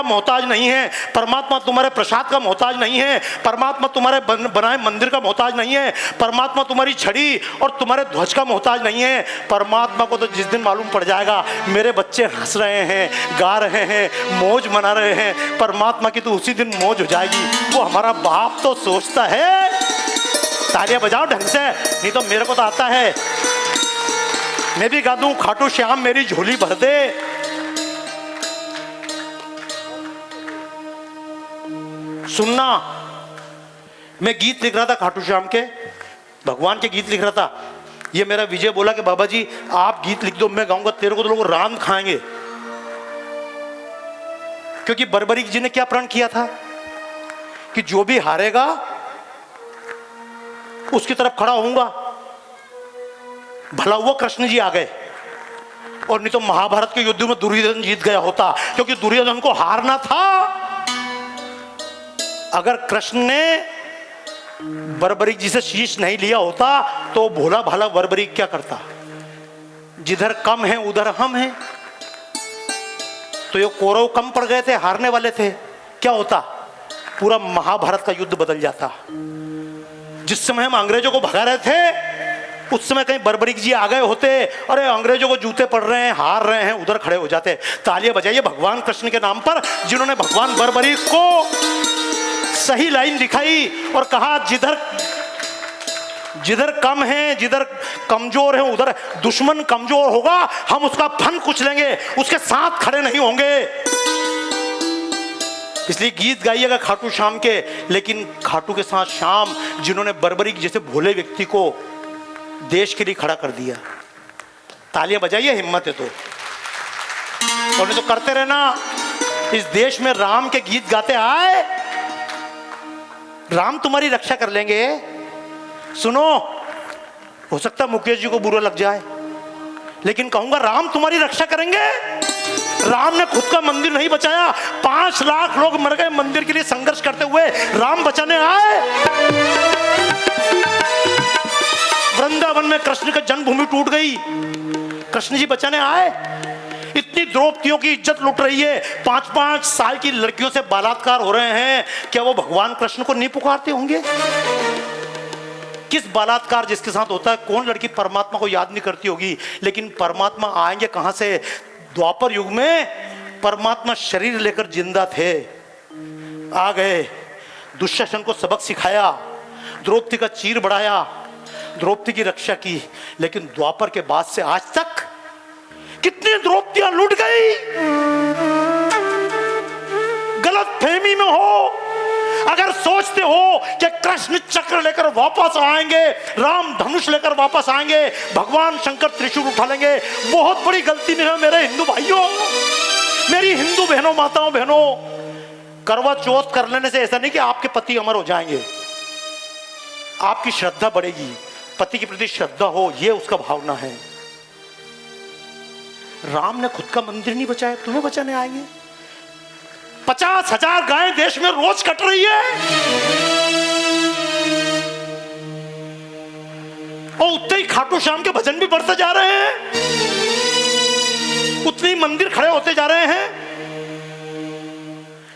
मोहताज नहीं है, परमात्मा तुम्हारे प्रसाद का मोहताज नहीं है, परमात्मा तुम्हारे बनाए मंदिर का मोहताज नहीं है, परमात्मा तुम्हारी छड़ी और तुम्हारे ध्वज का मोहताज नहीं है। परमात्मा को तो जिस दिन मालूम पड़ जाएगा मेरे बच्चे हंस रहे हैं, गा रहे हैं, मौज मना रहे हैं, परमात्मा की तो उसी दिन मौज हो जाएगी। वो हमारा बाप तो सोचता है, तालियां बजाओ ढंग से, नहीं तो मेरे को तो आता है, मैं भी गा दूं खाटू श्याम मेरी झोली भर दे। सुनना, मैं गीत लिख रहा था खाटू श्याम के, भगवान के गीत लिख रहा था। ये मेरा विजय बोला कि बाबा जी आप गीत लिख दो, मैं गाऊंगा, तेरे को तो लोग राम खाएंगे। क्योंकि बर्बरीक जी ने क्या प्रण किया था कि जो भी हारेगा उसकी तरफ खड़ा होऊंगा। भला हुआ कृष्ण जी आ गए, और नहीं तो महाभारत के युद्ध में दुर्योधन जीत गया होता, क्योंकि दुर्योधन को हारना था। अगर कृष्ण ने बर्बरीक जी से शीश नहीं लिया होता तो भोला भाला बर्बरीक क्या करता? जिधर कम है उधर हम हैं। तो ये कौरव कम पड़ गए थे, हारने वाले थे, क्या होता? पूरा महाभारत का युद्ध बदल जाता। जिस समय हम अंग्रेजों को भगा रहे थे उस समय कहीं बर्बरीक जी आ गए होते, अरे अंग्रेजों को जूते पड़ रहे हैं, हार रहे हैं, उधर खड़े हो जाते। तालियां बजाइए भगवान कृष्ण के नाम पर, जिन्होंने भगवान बर्बरीक को सही लाइन दिखाई और कहा जिधर कम है, जिधर कमजोर है, उधर दुश्मन कमजोर होगा, हम उसका फन कुचलेंगे, उसके साथ खड़े नहीं होंगे। इसलिए गीत गाइएगा खाटू श्याम के, लेकिन खाटू के साथ श्याम, जिन्होंने बर्बरीक जैसे भोले व्यक्ति को देश के लिए खड़ा कर दिया। तालियां बजाइए, हिम्मत है तो। और नहीं तो करते रहना। इस देश में राम के गीत गाते आए, राम तुम्हारी रक्षा कर लेंगे। सुनो, हो सकता है मुकेश जी को बुरा लग जाए, लेकिन कहूंगा राम तुम्हारी रक्षा करेंगे। राम ने खुद का मंदिर नहीं बचाया, 5 लाख लोग मर गए मंदिर के लिए संघर्ष करते हुए, राम बचाने आए। वृंदावन में कृष्ण की जन्मभूमि टूट गई, कृष्ण जी बचाने आए। इतनी द्रौपदियों की इज्जत लुट रही है, 5-5 साल की लड़कियों से बलात्कार हो रहे हैं, क्या वो भगवान कृष्ण को नहीं पुकारते होंगे? किस बलात्कार जिसके साथ होता है, कौन लड़की परमात्मा को याद नहीं करती होगी? लेकिन परमात्मा आएंगे कहां से? द्वापर युग में परमात्मा शरीर लेकर जिंदा थे, आ गए, दुशासन को सबक सिखाया, द्रौपदी का चीर बढ़ाया, द्रौपदी की रक्षा की। लेकिन द्वापर के बाद से आज तक कितनी द्रौपदियां लूट गई। गलत फहमी में हो, अगर सोचते हो कि कृष्ण चक्र लेकर वापस आएंगे, राम धनुष लेकर वापस आएंगे, भगवान शंकर त्रिशूल उठा लेंगे, बहुत बड़ी गलती में है मेरे हिंदू भाइयों, मेरी हिंदू बहनों, माताओं, बहनों। करवा चौथ कर लेने से ऐसा नहीं कि आपके पति अमर हो जाएंगे, आपकी श्रद्धा बढ़ेगी, पति के प्रति श्रद्धा हो, यह उसका भावना है। राम ने खुद का मंदिर नहीं बचाया, तुम्हें बचाने आएंगे। 50,000 गायें देश में रोज कट रही है, और उतने ही खाटू श्याम के भजन भी बढ़ते जा रहे हैं, उतने ही मंदिर खड़े होते जा रहे हैं।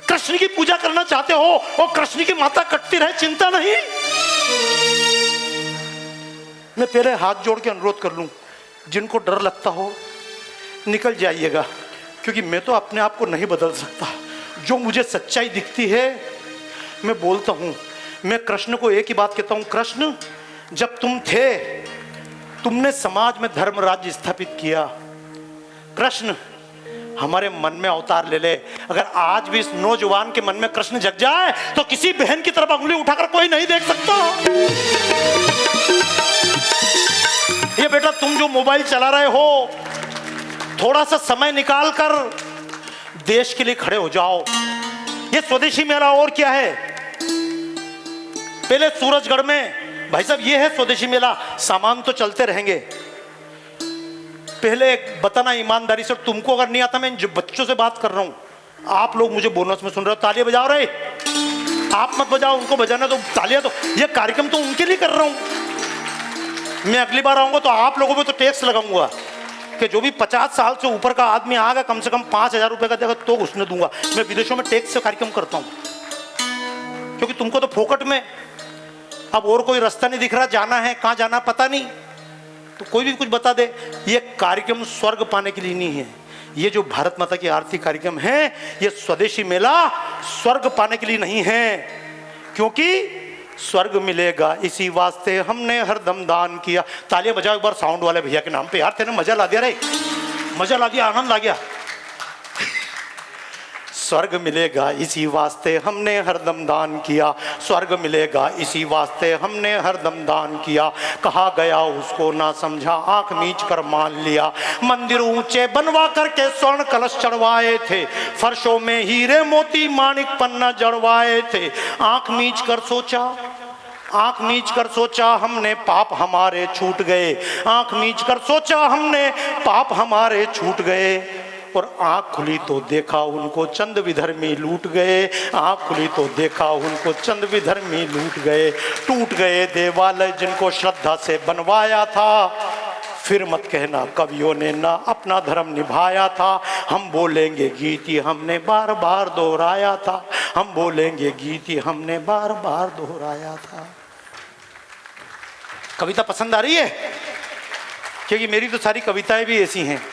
कृष्ण की पूजा करना चाहते हो और कृष्ण की माता कटती रहे, चिंता नहीं। मैं पहले हाथ जोड़ के अनुरोध कर लूं, जिनको डर लगता हो निकल जाइएगा, क्योंकि मैं तो अपने आप को नहीं बदल सकता। जो मुझे सच्चाई दिखती है मैं बोलता हूं। मैं कृष्ण को एक ही बात कहता हूं, कृष्ण जब तुम थे तुमने समाज में धर्म राज्य स्थापित किया। कृष्ण हमारे मन में अवतार ले ले। अगर आज भी इस नौजवान के मन में कृष्ण जग जाए तो किसी बहन की तरफ उंगली उठाकर कोई नहीं देख सकता। ये बेटा तुम जो मोबाइल चला रहे हो, थोड़ा सा समय निकाल कर देश के लिए खड़े हो जाओ। ये स्वदेशी मेला और क्या है? पहले सूरजगढ़ में भाई साहब ये है स्वदेशी मेला, सामान तो चलते रहेंगे। पहले एक बताना ईमानदारी से, तुमको अगर नहीं आता, मैं इन बच्चों से बात कर रहा हूं, आप लोग मुझे बोनस में सुन रहे हो, तालियां बजाओ रहे, आप मत बजाओ, उनको बजाना तो तालियां, तो ये कार्यक्रम तो उनके लिए कर रहा हूं। मैं अगली बार आऊंगा तो आप लोगों पे तो टैक्स लगाऊंगा, कि जो भी 50 साल से ऊपर का आदमी आएगा कम से कम 5,000 रुपए का देगा तो उसने दूंगा। मैं विदेशों में टैक्स से कार्यक्रम करता हूं, क्योंकि तुमको तो फोकट में, अब और कोई रास्ता नहीं दिख रहा, जाना है कहां जाना पता नहीं, तो कोई भी कुछ बता दे। ये कार्यक्रम स्वर्ग पाने के लिए नहीं है। ये जो भारत माता की आरती कार्यक्रम है, ये स्वदेशी मेला स्वर्ग पाने के लिए नहीं है, क्योंकि स्वर्ग मिलेगा इसी वास्ते हमने हरदम दान किया। तालियां बजाओ एक बार साउंड वाले भैया के नाम पे। यार तेने मजा ला दिया रे, मजा ला दिया, आनंद आ गया। स्वर्ग मिलेगा इसी वास्ते हमने हरदम दान किया, स्वर्ग मिलेगा इसी वास्ते हमने हरदम दान किया। कहा गया उसको ना समझा, आंख मीच कर मान लिया। मंदिर ऊंचे बनवा करके स्वर्ण कलश चढ़वाए थे, फर्शों में हीरे मोती माणिक पन्ना जड़वाए थे। आंख मीच कर सोचा, आंख मीच कर सोचा हमने पाप हमारे छूट गए। आंख मीच कर सोचा हमने पाप हमारे छूट गए। और आंख खुली तो देखा उनको चंद विधर्मी लूट गए। आंख खुली तो देखा उनको चंद विधर्मी लूट गए। टूट गए देवालय जिनको श्रद्धा से बनवाया था। फिर मत कहना कवियों ने ना अपना धर्म निभाया था। हम बोलेंगे गीत ही हमने बार बार दोहराया था। हम बोलेंगे गीत ही हमने बार बार दोहराया था। कविता पसंद आ रही है? क्योंकि मेरी तो सारी कविताएं भी ऐसी हैं।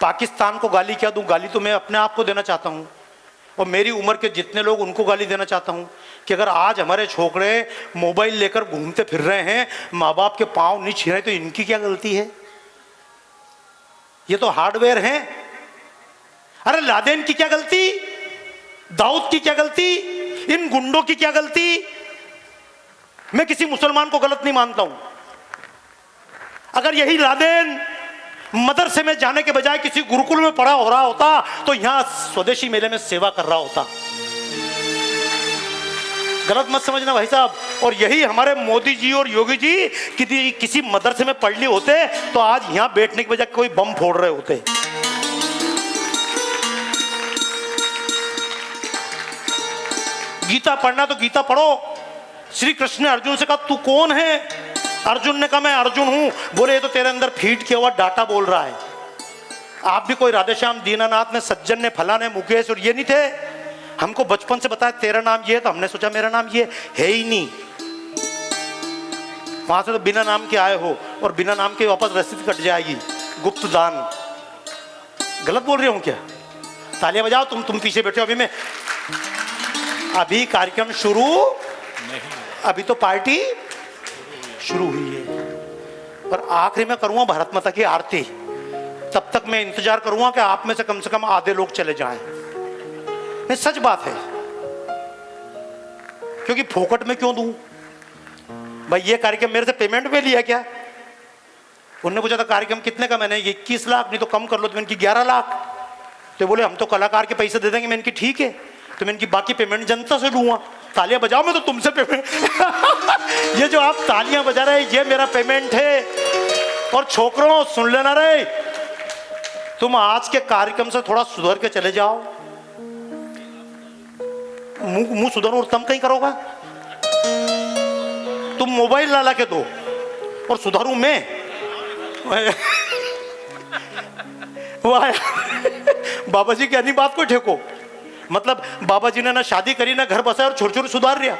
पाकिस्तान को गाली क्या दूं? गाली तो मैं अपने आप को देना चाहता हूं, और मेरी उम्र के जितने लोग उनको गाली देना चाहता हूं कि अगर आज हमारे छोकरे मोबाइल लेकर घूमते फिर रहे हैं, माँ बाप के पांव नहीं छीन रहे, तो इनकी क्या गलती है? ये तो हार्डवेयर हैं। अरे लादेन की क्या गलती? दाऊद की क्या गलती? इन गुंडों की क्या गलती? मैं किसी मुसलमान को गलत नहीं मानता हूं। अगर यही लादेन मदरसे में जाने के बजाय किसी गुरुकुल में पढ़ा हो रहा होता तो यहां स्वदेशी मेले में सेवा कर रहा होता। गलत मत समझना भाई साहब। और यही हमारे मोदी जी और योगी जी किसी मदरसे में पढ़ लिए होते तो आज यहां बैठने के बजाय कोई बम फोड़ रहे होते। गीता पढ़ना तो गीता पढ़ो। श्री कृष्ण ने अर्जुन से कहा तू कौन है? अर्जुन ने कहा मैं अर्जुन हूं। बोले ये तो तेरे अंदर फीड किया हुआ डाटा बोल रहा है। आप भी कोई राधेश्याम, दीनानाथ ने, सज्जन ने, फलाने, मुकेश और ये नहीं थे। हमको बचपन से बताया तेरा नाम ये है, तो हमने सोचा मेरा नाम ये है ही नहीं। वहां से तो बिना नाम के आए हो और बिना नाम के वापस रसीद कट जाएगी। गुप्त दान। गलत बोल रही हूं क्या? तालियां बजाओ। तुम पीछे बैठे हो। अभी कार्यक्रम शुरू नहीं, अभी तो पार्टी शुरू हुई है। और आखिरी में करूंगा भारत माता की आरती। तब तक मैं इंतजार करूंगा कि आप में से कम आधे लोग चले जाएं। नहीं, सच बात है। क्योंकि फोकट में क्यों दूं भाई? ये कार्यक्रम मेरे से पेमेंट पे लिया क्या? उन्होंने पूछा था कार्यक्रम कितने का? मैंने 21 लाख, नहीं तो कम कर लो। तो मैंने की 11 लाख। तो बोले हम तो कलाकार के पैसे दे देंगे। मैंने की ठीक है, तो मैंने की बाकी पेमेंट जनता से लूंगा। तालियां बजाओ, मैं तो तुमसे पेमेंट ये जो आप तालियां बजा रहे हैं ये मेरा पेमेंट है। और छोकरों सुन लेना रे, तुम आज के कार्यक्रम से थोड़ा सुधर के चले जाओ। मुंह सुधरो और तुम कहीं करोगा? तुम मोबाइल ला के दो और सुधारू मैं। वाह बाबा जी की अन्य बात को ठेको। मतलब बाबा जी ने ना शादी करी ना घर बसाया और छोटे सुधार लिया।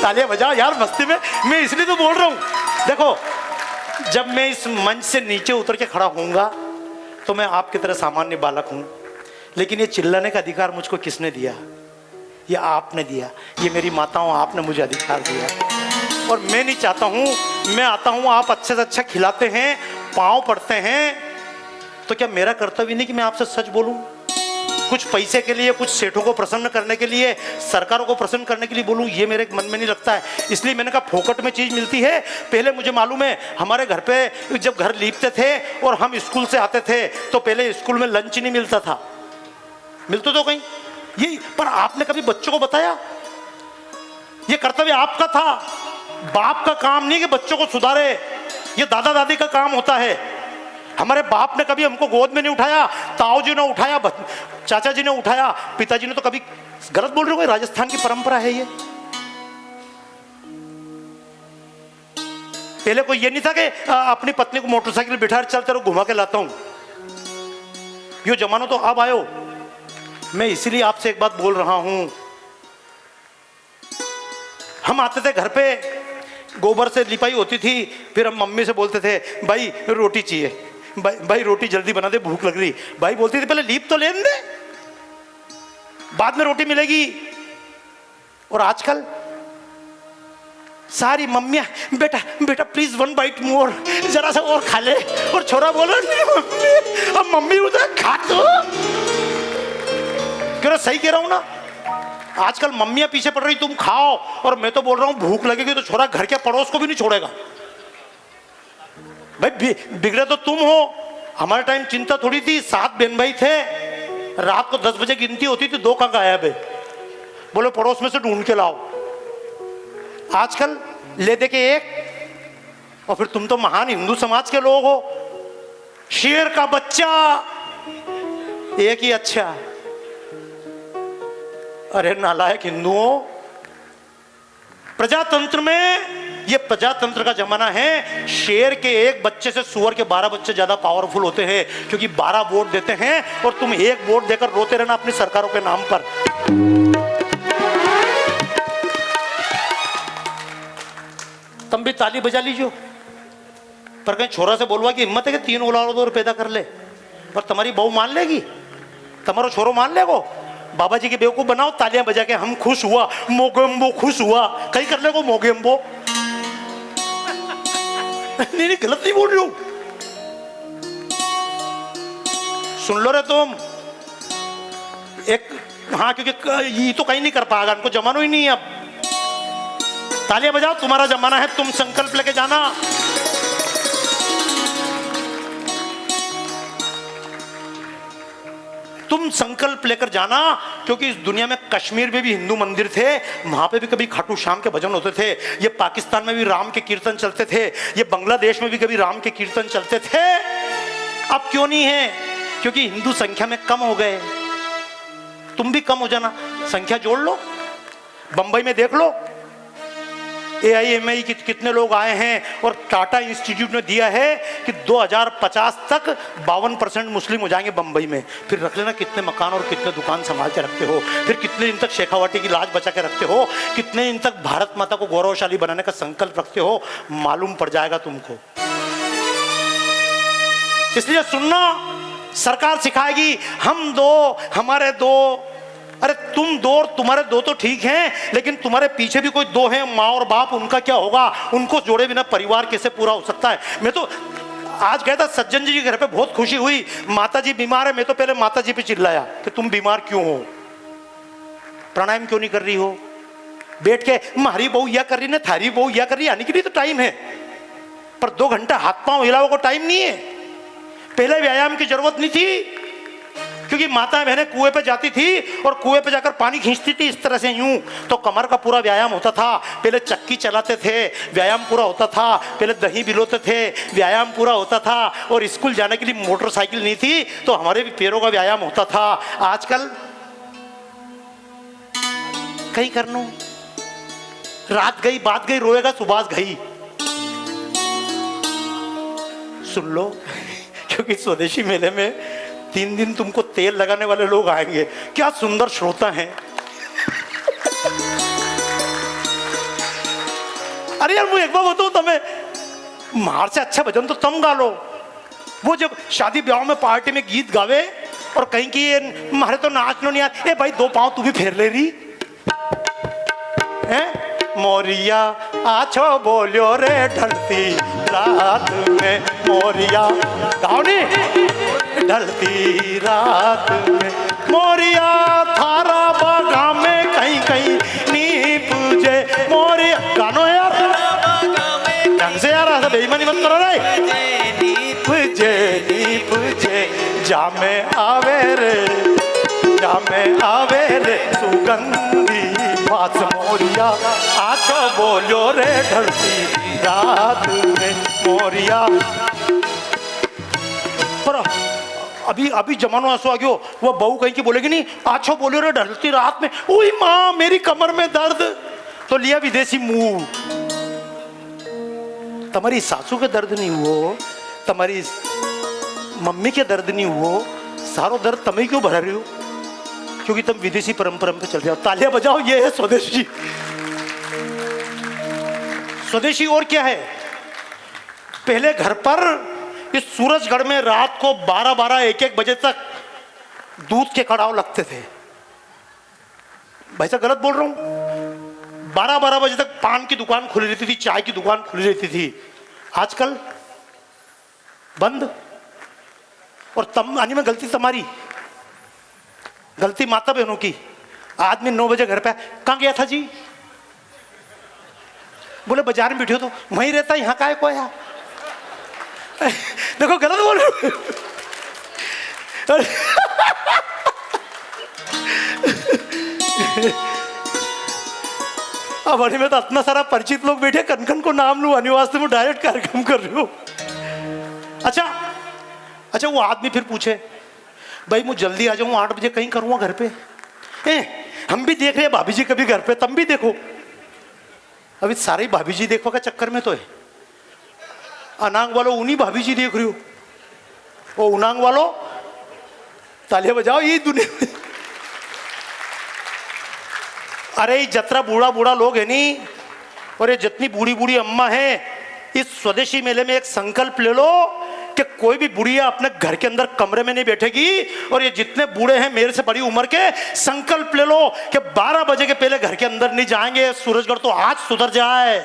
तालियां बजाओ यार मस्ती में। मैं इसलिए तो बोल रहा हूं। देखो, जब मैं इस मंच से नीचे उतर के खड़ा होऊंगा तो मैं आपकी तरह सामान्य बालक हूं, लेकिन ये चिल्लाने का अधिकार मुझको किसने दिया? ये आपने दिया। ये मेरी माताओं, आपने मुझे अधिकार दिया। और मैं नहीं चाहता हूं, मैं आता हूं, आप अच्छे से अच्छा खिलाते हैं, पांव पड़ते हैं, तो क्या मेरा कर्तव्य नहीं कि मैं आपसे सच बोलूं? कुछ पैसे के लिए, कुछ सेठों को प्रसन्न करने के लिए, सरकारों को प्रसन्न करने के लिए बोलूं, ये मेरे मन में नहीं लगता है। इसलिए मैंने कहा फोकट में चीज मिलती है। पहले मुझे मालूम है, हमारे घर पे जब घर लीपते थे और हम स्कूल से आते थे तो पहले स्कूल में लंच नहीं मिलता था। मिलता तो कहीं ये, पर आपने कभी बच्चों को बताया? ये कर्तव्य आपका था। बाप का काम नहीं कि बच्चों को सुधारे, ये दादा दादी का काम होता है। हमारे बाप ने कभी हमको गोद में नहीं उठाया, ताऊ जी ने उठाया, चाचा जी ने उठाया, पिताजी ने तो कभी। गलत बोल रहे हो? राजस्थान की परंपरा है ये। पहले कोई ये नहीं था कि अपनी पत्नी को मोटरसाइकिल बिठा चल तेरे घुमा के लाता हूं। यो जमाना तो अब आयो। मैं इसीलिए आपसे एक बात बोल रहा हूं, हम आते थे घर पे, गोबर से लिपाई होती थी, फिर हम मम्मी से बोलते थे भाई रोटी चाहिए, भाई रोटी जल्दी बना दे भूख लग रही। भाई बोलती थी पहले लीप तो लेने दे, बाद में रोटी मिलेगी। और आजकल सारी मम्मियां बेटा बेटा प्लीज 1 बाइट मोर, जरा सा और खा ले। और छोरा बोला नहीं मम्मी, अब मम्मी उधर खा तो क्यों, सही कह रहा हूं ना। आजकल मम्मियां पीछे पड़ रही तुम खाओ, और मैं तो बोल रहा हूं भूख लगेगी तो छोरा घर के पड़ोस को भी नहीं छोड़ेगा। भाई बिगड़े तो तुम हो, हमारे टाइम चिंता थोड़ी थी। 7 बहन भाई थे, रात को 10 बजे गिनती होती थी, 2 कहां गायब है, बोले पड़ोस में से ढूंढ के लाओ। आजकल ले दे के 1, और फिर तुम तो महान हिंदू समाज के लोग हो। शेर का बच्चा 1 ही अच्छा। अरे नालायक हिंदुओं, प्रजातंत्र में, ये प्रजातंत्र का जमाना है। शेर के 1 बच्चे से सुअर के 12 बच्चे ज्यादा पावरफुल होते हैं, क्योंकि 12 वोट देते हैं और तुम 1 वोट देकर रोते रहना अपनी सरकारों के नाम पर। तुम भी ताली बजा लीजिए, पर कहीं छोरा से बोलवा की हिम्मत है कि 3 औलाद और पैदा कर ले, पर तुम्हारी बहू मान लेगी, तुम्हारा छोरो मान लेगो। बाबा जी के बेवकूफ बनाओ, तालियां बजा के हम खुश हुआ, मोगेम्बो खुश हुआ, कहीं कर लेगो मोगेम्बो। नहीं गलत नहीं बोल रही हूं, सुन लो रे तुम एक। हाँ, क्योंकि ये तो कहीं नहीं कर पाएगा, इनको जमाना ही नहीं है अब। तालियां बजाओ, तुम्हारा जमाना है, तुम संकल्प लेके जाना। तुम संकल्प लेकर जाना, क्योंकि इस दुनिया में कश्मीर में भी हिंदू मंदिर थे, वहां पे भी कभी खाटू श्याम के भजन होते थे। ये पाकिस्तान में भी राम के कीर्तन चलते थे, ये बांग्लादेश में भी कभी राम के कीर्तन चलते थे। अब क्यों नहीं है? क्योंकि हिंदू संख्या में कम हो गए। तुम भी कम हो जाना, संख्या जोड़ लो। बंबई में देख लो, AIMI कितने लोग आए हैं, और टाटा इंस्टीट्यूट ने दिया है कि 2050 तक 52% मुस्लिम हो जाएंगे बंबई में। फिर रख लेना कितने मकान और कितने दुकान संभाल के रखते हो, फिर कितने दिन तक शेखावाटी की लाज बचा के रखते हो, कितने दिन तक भारत माता को गौरवशाली बनाने का संकल्प रखते हो, मालूम पड़ जाएगा तुमको। इसलिए सुनना, सरकार सिखाएगी हम 2 हमारे 2। अरे तुम 2 और तुम्हारे 2 तो ठीक हैं, लेकिन तुम्हारे पीछे भी कोई 2 हैं, माँ और बाप, उनका क्या होगा? उनको जोड़े बिना परिवार कैसे पूरा हो सकता है? मैं तो आज गया था सज्जन जी के घर पे, बहुत खुशी हुई, माता जी बीमार है। मैं तो पहले माता जी पे चिल्लाया कि तुम बीमार क्यों हो, प्राणायाम क्यों नहीं कर रही हो? बैठ के हमारी बहू यह कर रही ना, थारी बहू यह कर रही, आने के लिए तो टाइम है, पर 2 घंटा हाथ पांव हिलाओ को टाइम नहीं है। पहले व्यायाम की जरूरत नहीं थी, क्योंकि माता बहनें कुएं पे जाती थी और कुएं पे जाकर पानी खींचती थी इस तरह से, यूं, तो कमर का पूरा व्यायाम होता था। पहले चक्की चलाते थे, व्यायाम पूरा होता था। पहले दही बिलोते थे, व्यायाम पूरा होता था। और स्कूल जाने के लिए मोटरसाइकिल नहीं थी, तो हमारे भी पैरों का व्यायाम होता था। आजकल कहीं करनो, रात गई बात गई, रोएगा सुबास गई। सुन लो, क्योंकि स्वदेशी मेले में 3 दिन तुमको तेल लगाने वाले लोग आएंगे। क्या सुंदर श्रोता हैं। अरे यार, वो एक बार बताओ तुम्हें, मार से अच्छा भजन तो तुम गा लो। वो जब शादी ब्याह में पार्टी में गीत गावे और कहीं की मारे तो नाचनो नहीं यार, ए भाई 2 पांव तू भी फेर ले रही है। मोरिया आछो बोलियो रे ढलती रात में, मोरिया गाओ नहीं, ढलती रात में मोरिया थारा बागा में कहीं कहीं नीप जे मोरिया। गानो यार ढंग से यार, ऐसा बेईमानी मत करो रे। नीप जे जामे आवे रे, जामे आवे रे सुगंधी बात मोरिया आछो बोलो रे ढलती रात में मोरिया। पर अभी जमानो ऐसा आ गयो, वो बहू कहीं की बोलेगी नहीं, आछो बोलो रे ढलती रात में, ओई माँ मेरी कमर में दर्द, तो लिया विदेशी मुंह। तुम्हारी सासू के दर्द नहीं हुओ, तुम्हारी मम्मी के दर्द नहीं हुओ, सारो दर्द तुम ही क्यों भर रही हो? क्योंकि तुम विदेशी परंपरा पे चल रहे हो। तालियां बजाओ, ये है स्वदेशी। स्वदेशी और क्या है? पहले घर पर इस सूरजगढ़ में रात को 12-12, 1-1 बजे तक दूध के कड़ाव लगते थे। भाई साहब गलत बोल रहा हूं? 12-12 बजे तक पान की दुकान खुली रहती थी, चाय की दुकान खुली रहती थी। आजकल बंद। और तम आने में गलती तुम्हारी, गलती माता बहनों की। आदमी 9 बजे घर पे, कहाँ गया था जी? बोले बाजार में बैठे हो। तो वहीं रहता, यहाँ का है कोई? देखो गलत बोल रहे हो। अब अरे में तो इतना सारा परिचित लोग बैठे, कनकन को नाम लू, वास्ते में डायरेक्ट कार्यक्रम कर रहे हो। अच्छा वो आदमी फिर पूछे, भाई मैं जल्दी आ जाऊँ, 8 बजे कहीं करूँगा घर पे। हम भी देख रहे हैं भाभी जी कभी घर पे, तुम भी देखो। अभी सारे भाभी जी देखो का चक्कर में तो है। अनांग वालों उन्हीं भाभी जी देख रही हो, वो उनांग वालों तालियां बजाओ। यही दुनिया में। अरे ये जतरा बूढ़ा बूढ़ा लोग है नी, और ये जितनी बूढ़ी बूढ़ी अम्मा है, इस स्वदेशी मेले में एक संकल्प ले लो कि कोई भी बुढ़िया अपने घर के अंदर कमरे में नहीं बैठेगी। और ये जितने बूढ़े हैं मेरे से बड़ी उम्र के, संकल्प ले लो कि 12 बजे के पहले घर के अंदर नहीं जाएंगे। सूरजगढ़ तो आज सुधर जाए,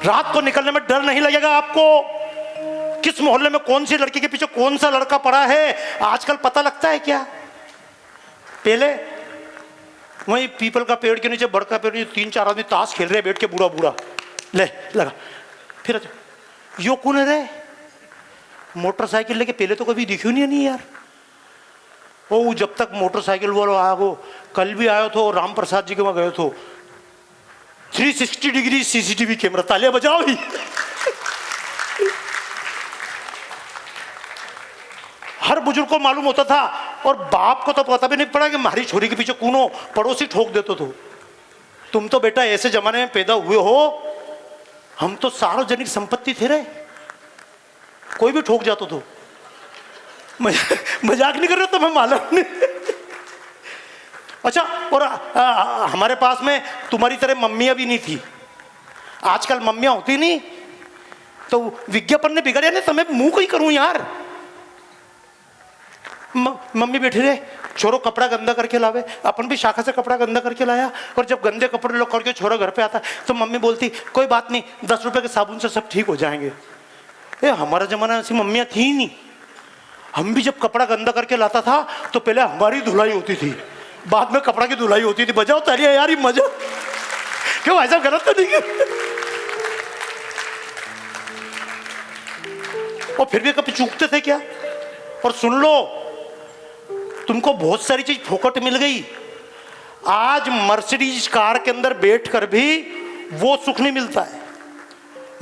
रात को निकलने में डर नहीं लगेगा आपको। किस मोहल्ले में कौन सी लड़की के पीछे कौन सा लड़का पड़ा है आजकल पता लगता है क्या? पहले वही पीपल का पेड़ के नीचे, बड़का पेड़, 3-4 आदमी ताश खेल रहे बैठ के, बूढ़ा बूढ़ा ले लगा। फिर अच्छा यो कौन है रे? मोटरसाइकिल लेके, पहले तो कभी दिखी नहीं यार। ओ जब तक मोटरसाइकिल वालों आया हो, कल भी आयो तो राम प्रसाद जी के वहां गए तो 360 डिग्री सीसीटीवी कैमरा। तालियां बजाओ ही। हर बुजुर्ग को मालूम होता था, और बाप को तो पता भी नहीं पड़ा कि हमारी छोरी के पीछे कौन हो, पड़ोसी ठोक देते तो। तुम तो बेटा ऐसे जमाने में पैदा हुए हो, हम तो सार्वजनिक संपत्ति थे रे, कोई भी ठोक जाता तो। मजाक नहीं कर रहे तो मैं मालूम नहीं। अच्छा, और हमारे पास में तुम्हारी तरह मम्मियां भी नहीं थी। आजकल मम्मियां होती नहीं तो विज्ञापन ने बिगड़े नहीं तो मैं मुंह को ही करूं यार। मम्मी बैठे रहे, छोरो कपड़ा गंदा करके लावे, अपन भी शाखा से कपड़ा गंदा करके लाया। और जब गंदे कपड़े लोग करके छोरा घर पे आता तो मम्मी बोलती कोई बात नहीं, 10 रुपए के साबुन से सब ठीक हो जाएंगे। हमारा जमाना ऐसी मम्मियां थी नहीं। हम भी जब कपड़ा गंदा करके लाता था तो पहले हमारी धुलाई होती थी, बाद में कपड़ा की धुलाई होती थी। बजाओ तालियां यार, ये मजा क्यों? ऐसा गलत तो नहीं है। और फिर भी कभी चूकते थे क्या? और सुन लो, तुमको बहुत सारी चीज फोकट मिल गई। आज मर्सिडीज कार के अंदर बैठकर भी वो सुख नहीं मिलता है।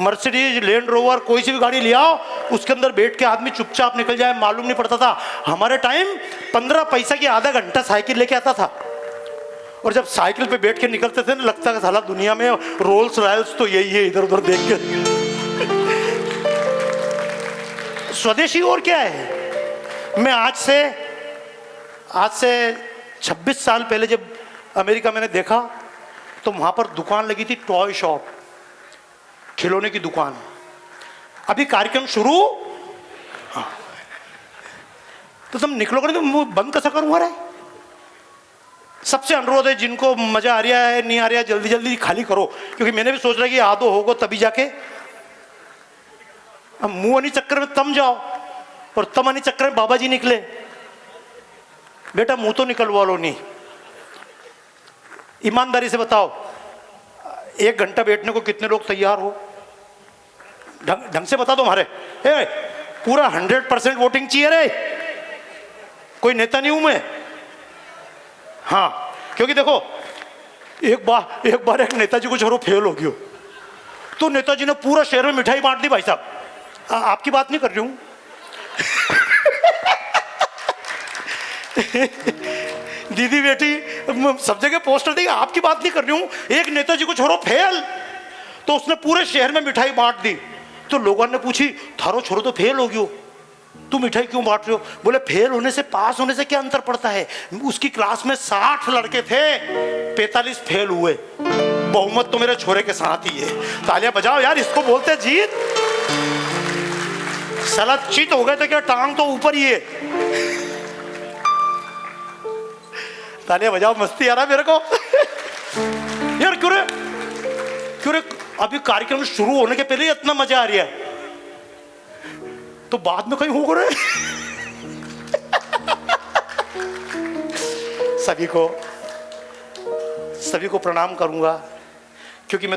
मर्सिडीज, लैंड रोवर, कोई सी भी गाड़ी ले आओ, उसके अंदर बैठ के आदमी चुपचाप निकल जाए, मालूम नहीं पड़ता था। हमारे टाइम 15 पैसा की आधा घंटा साइकिल लेके आता था, और जब साइकिल पे बैठ के निकलते थे ना, लगता है साला दुनिया में रोल्स रॉयल्स तो यही है, इधर उधर देख के। स्वदेशी और क्या है? मैं आज से 26 साल पहले जब अमेरिका मैंने देखा तो वहां पर दुकान लगी थी, टॉय शॉप, खिलौने की दुकान। अभी कार्यक्रम शुरू, हाँ, तो तुम निकलोगे तो बंद कैसा करूंगा रे? सबसे अनुरोध है, जिनको मजा आ रहा है नहीं आ रहा है, जल्दी जल्दी खाली करो, क्योंकि मैंने भी सोच रहा कि आदो होगा तभी जाके। अब मुंह वाली चक्कर में तम जाओ, और तम वाली चक्कर में बाबा जी निकले। बेटा मुंह तो निकलवा लो नहीं। ईमानदारी से बताओ, 1 घंटा बैठने को कितने लोग तैयार हो? ढंग से बता दो। हमारे पूरा 100% वोटिंग चाहिए रे, कोई नेता नहीं हूं मैं। हाँ, क्योंकि देखो एक बार एक नेताजी को छोरो फेल हो गया, तो नेताजी ने पूरा शहर में मिठाई बांट दी। भाई साहब, आपकी बात नहीं कर रही हूं। दीदी बेटी सब जगह पोस्टर दी, आपकी बात नहीं कर रही हूं। एक नेताजी को छोरो फेल, तो उसने पूरे शहर में मिठाई बांट दी। तो लोगों ने पूछी, थारो छोरो तो फेल हो गयो, तू मिठाई क्यों बांट रहे हो? बोले फेल होने से पास होने से क्या अंतर पड़ता है? उसकी क्लास में 60 लड़के थे, 45 फेल हुए, बहुमत तो मेरे छोरे के साथ ही है। तालियां बजाओ यार, इसको बोलते जीत। साला चित हो गए थे क्या? टांग तो ऊपर ही है। तालियां बजाओ, मस्ती आ रहा मेरे को। यार क्यों रे अभी कार्यक्रम शुरू होने के पहले ही इतना मजा आ रहा है, तो बाद में कहीं हो रहे। सभी को प्रणाम करूंगा, क्योंकि मैं तो